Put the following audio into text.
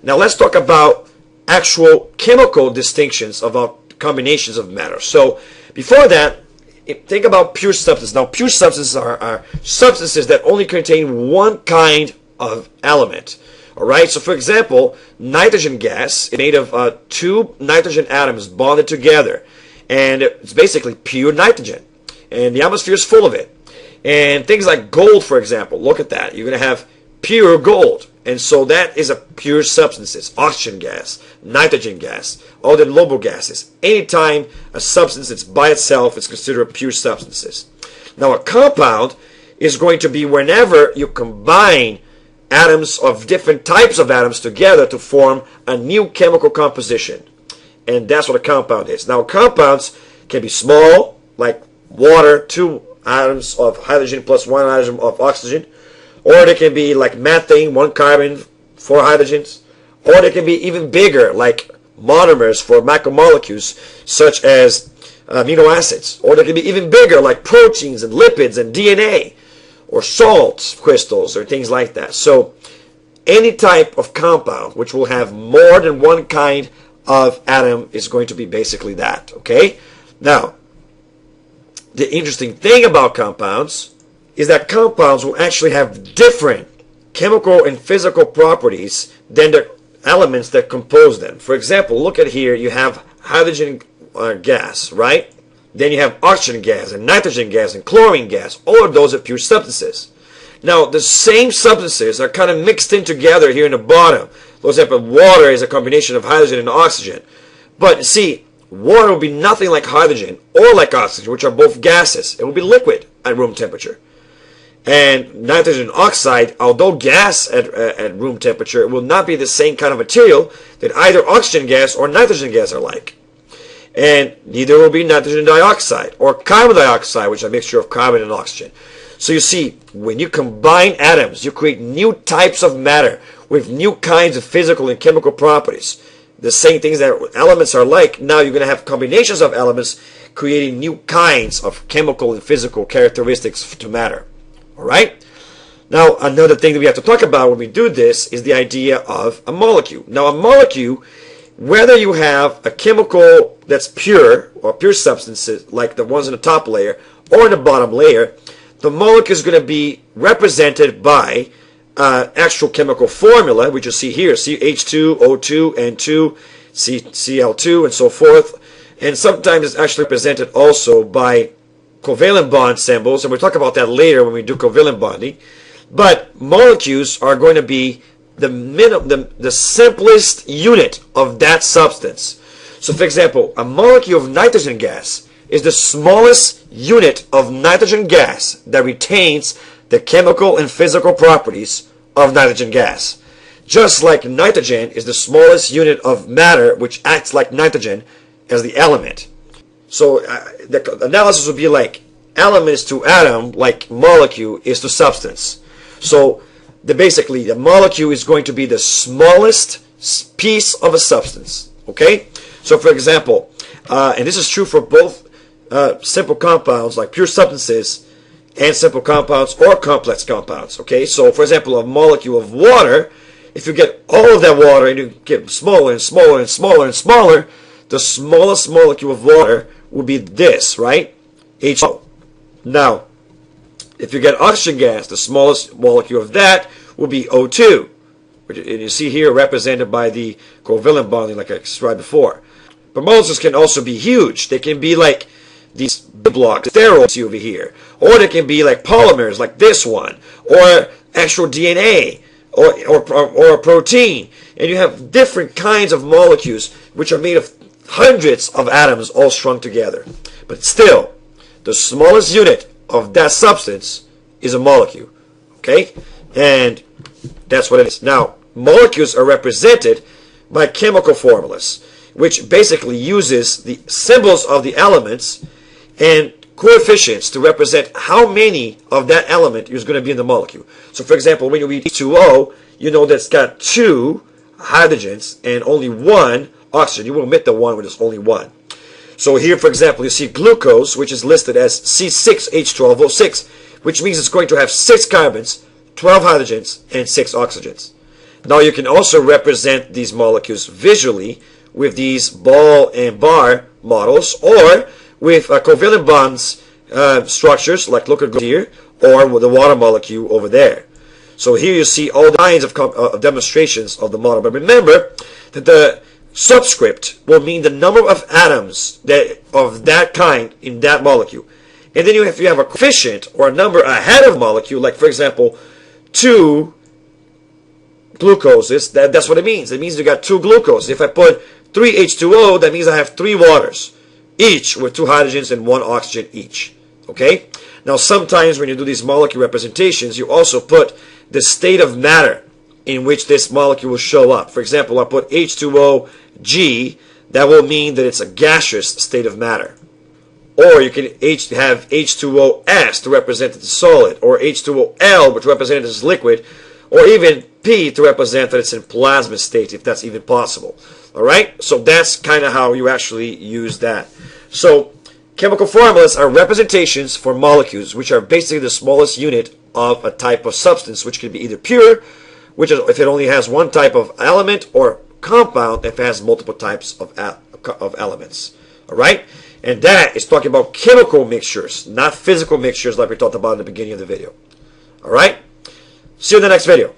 Now let's talk about actual chemical distinctions about combinations of matter. So before that, think about pure substances. Now pure substances are substances that only contain one kind of element. Alright, so for example, nitrogen gas is made of two nitrogen atoms bonded together. And it's basically pure nitrogen. And the atmosphere is full of it. And things like gold, for example, look at that. You're going to have pure gold. And so that is a pure substance. It's oxygen gas, nitrogen gas, all the noble gases. Anytime a substance is by itself, it's considered a pure substances. Now a compound is going to be whenever you combine atoms of different types of atoms together to form a new chemical composition. And that's what a compound is. Now compounds can be small, like water, 2 atoms of hydrogen plus 1 atom of oxygen. Or they can be like methane, 1 carbon, 4 hydrogens. Or they can be even bigger, like monomers for macromolecules, such as amino acids. Or they can be even bigger, like proteins and lipids and DNA. Or salt crystals or things like that. So any type of compound which will have more than one kind of atom is going to be basically that. Okay? Now, the interesting thing about compounds is that compounds will actually have different chemical and physical properties than the elements that compose them. For example, look at here, you have hydrogen gas, right? Then you have oxygen gas and nitrogen gas and chlorine gas. All of those are pure substances. Now, the same substances are kind of mixed in together here in the bottom. For example, water is a combination of hydrogen and oxygen. But see, water will be nothing like hydrogen or like oxygen, which are both gases. It will be liquid at room temperature. And nitrogen oxide, although gas at room temperature, will not be the same kind of material that either oxygen gas or nitrogen gas are like. And neither will be nitrogen dioxide or carbon dioxide, which is a mixture of carbon and oxygen. So you see, when you combine atoms, you create new types of matter with new kinds of physical and chemical properties. The same things that elements are like, now you're going to have combinations of elements creating new kinds of chemical and physical characteristics to matter. Alright? Now, another thing that we have to talk about when we do this is the idea of a molecule. Now, a molecule, whether you have a chemical that's pure or pure substances like the ones in the top layer or in the bottom layer, the molecule is going to be represented by actual chemical formula, which you see here, CH2, O2, N2, Cl2, and so forth. And sometimes it's actually represented also by covalent bond symbols, and we'll talk about that later when we do covalent bonding. But molecules are going to be the simplest unit of that substance. So for example, a molecule of nitrogen gas is the smallest unit of nitrogen gas that retains the chemical and physical properties of nitrogen gas. Just like nitrogen is the smallest unit of matter which acts like nitrogen as the element. So the analysis would be like elements to atom, like molecule is to substance. So basically the molecule is going to be the smallest piece of a substance. Okay? So for example, and this is true for both simple compounds like pure substances and simple compounds or complex compounds. Okay? So for example, a molecule of water, if you get all of that water and you get smaller and smaller and smaller and smaller, the smallest molecule of water will be this, right? H2O. Now, if you get oxygen gas, the smallest molecule of that will be O2. And you see here represented by the covalent bonding like I described before. But molecules can also be huge. They can be like these blocks, steroids over here. Or they can be like polymers like this one. Or actual DNA. Or a protein. And you have different kinds of molecules which are made of hundreds of atoms all strung together. But still, the smallest unit of that substance is a molecule. Okay? And that's what it is. Now, molecules are represented by chemical formulas, which basically uses the symbols of the elements and coefficients to represent how many of that element is going to be in the molecule. So, for example, when you read H2O, you know that's got 2 hydrogens and only 1 oxygen. You will omit the one when there's only 1. So here, for example, you see glucose, which is listed as C6H12O6, which means it's going to have 6 carbons, 12 hydrogens, and 6 oxygens. Now you can also represent these molecules visually with these ball and bar models, or with covalent bonds structures, like look at here, or with the water molecule over there. So here you see all kinds of demonstrations of the model. But remember that the subscript will mean the number of atoms of that kind in that molecule. And then if you have a coefficient or a number ahead of the molecule, like for example, 2 glucoses, that's what it means. It means you got 2 glucose. If I put 3 H2O, that means I have 3 waters, each with 2 hydrogens and 1 oxygen each. Okay? Now sometimes when you do these molecule representations, you also put the state of matter in which this molecule will show up. For example, I put H2OG, that will mean that it's a gaseous state of matter. Or you can have H2OS to represent it as solid, or H2OL, which represents it as liquid, or even P to represent that it's in plasma state, if that's even possible. Alright? So that's kind of how you actually use that. So chemical formulas are representations for molecules, which are basically the smallest unit of a type of substance, which can be either pure, which is if it only has one type of element, or compound if it has multiple types of elements. Alright? And that is talking about chemical mixtures, not physical mixtures like we talked about in the beginning of the video. Alright? See you in the next video.